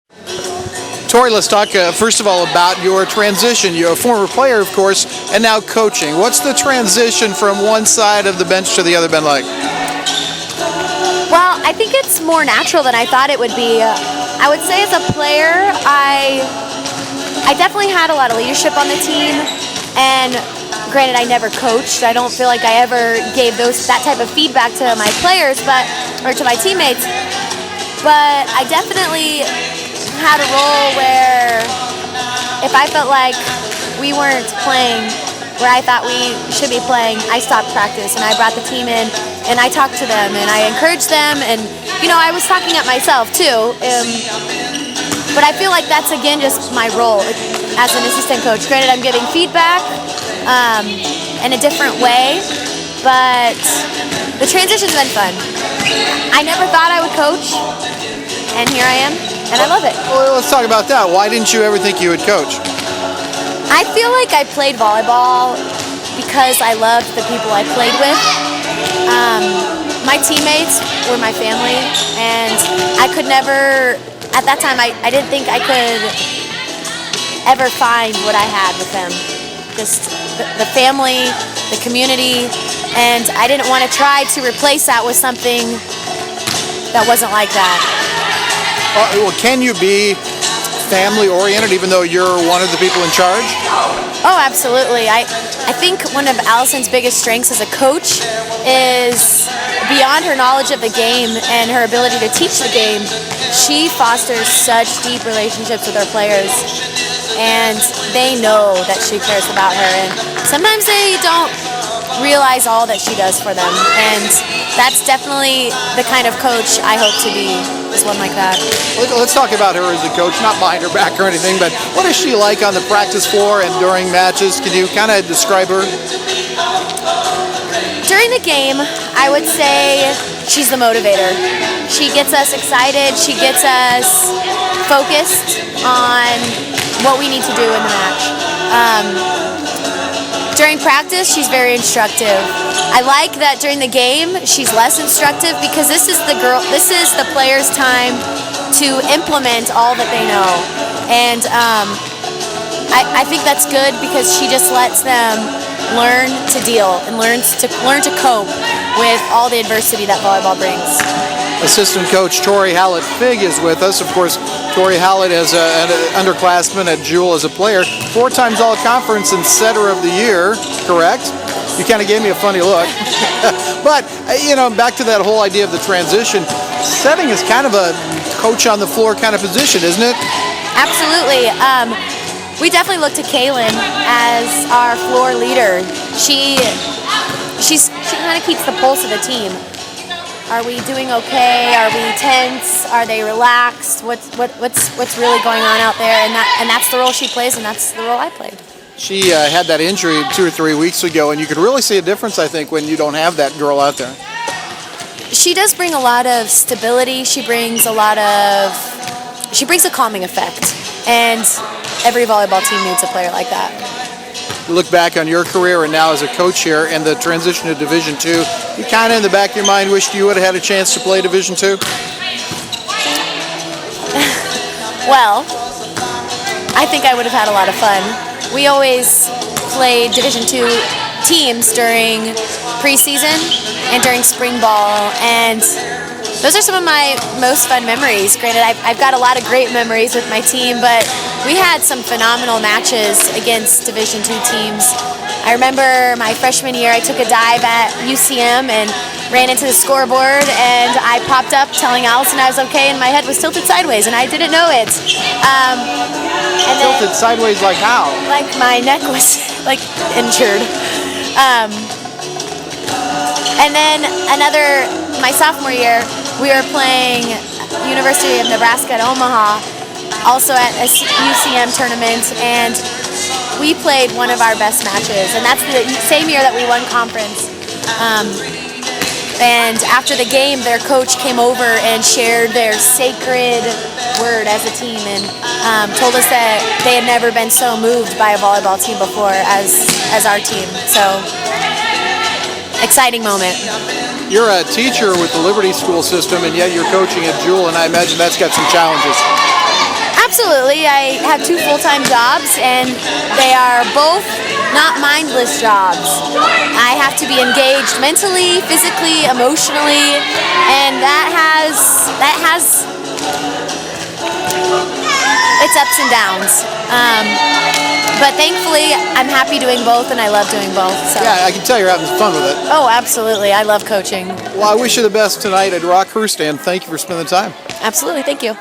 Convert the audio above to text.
Tori, let's talk first of all about your transition. You're a former player, of course, and now coaching. What's the transition from one side of the bench to the other been like? Well, I think it's more natural than I thought it would be. I would say as a player, I definitely had a lot of leadership on the team, and granted, I never coached. I don't feel like I ever gave that type of feedback to my players, or to my teammates. But I definitely had a role where if I felt like we weren't playing where I thought we should be playing, I stopped practice and I brought the team in and I talked to them and I encouraged them, and I was talking at myself too. But I feel like that's again just my role as an assistant coach. Granted, I'm giving feedback in a different way, but the transition's been fun. I never thought I would coach, and here I am. And I love it. Well, let's talk about that. Why didn't you ever think you would coach? I feel like I played volleyball because I loved the people I played with. My teammates were my family, and I could never, at that time, I didn't think I could ever find what I had with them. Just the family, the community, and I didn't want to try to replace that with something that wasn't like that. Well, can you be family-oriented even though you're one of the people in charge? Oh, absolutely. I think one of Allison's biggest strengths as a coach is beyond her knowledge of the game and her ability to teach the game, she fosters such deep relationships with her players, and they know that she cares about her, and sometimes they don't realize all that she does for them, and that's definitely the kind of coach I hope to be, is one like that. Let's talk about her as a coach, not behind her back or anything, but what is she like on the practice floor and during matches? Can you kind of describe her? During the game, I would say she's the motivator. She gets us excited, she gets us focused on what we need to do in the match. During practice, she's very instructive. I like that during the game, she's less instructive because this is the players' time to implement all that they know. And I think that's good because she just lets them learn to deal and learn to cope with all the adversity that volleyball brings. Assistant coach Tori Figg is with us. Of course, Tori Hallett is an underclassman at Jewel as a player, 4 times all-conference and setter of the year, correct? You kind of gave me a funny look. But, back to that whole idea of the transition, setting is kind of a coach on the floor kind of position, isn't it? Absolutely. We definitely look to Kaylin as our floor leader. She kind of keeps the pulse of the team. Are we doing okay? Are we tense? Are they relaxed? What's really going on out there? And that's the role she plays, and that's the role I played. She had that injury 2 or 3 weeks ago, and you could really see a difference, I think, when you don't have that girl out there. She does bring a lot of stability. She brings a calming effect, and every volleyball team needs a player like that. You look back on your career and now as a coach here and the transition to Division II, you kind of in the back of your mind wished you would have had a chance to play Division II? Well, I think I would have had a lot of fun. We always played Division II teams during preseason and during spring ball, and those are some of my most fun memories. Granted, I've got a lot of great memories with my team, but we had some phenomenal matches against Division II teams. I remember my freshman year, I took a dive at UCM and ran into the scoreboard, and I popped up telling Allison I was okay, and my head was tilted sideways, and I didn't know it. Tilted sideways like how? Like my neck was injured. And then my sophomore year, we were playing University of Nebraska at Omaha, also at a UCM tournament, and we played one of our best matches, and that's the same year that we won conference. And after the game, their coach came over and shared their sacred word as a team, and told us that they had never been so moved by a volleyball team before as our team. So, exciting moment. You're a teacher with the Liberty School system, and yet you're coaching at Jewel, and I imagine that's got some challenges. Absolutely. I have 2 full-time jobs, and they are both not mindless jobs. I have to be engaged mentally, physically, emotionally, and that has its ups and downs. But thankfully, I'm happy doing both, and I love doing both. So. Yeah, I can tell you're having fun with it. Oh, absolutely. I love coaching. Well, I wish you the best tonight at Rockhurst, and thank you for spending the time. Absolutely. Thank you.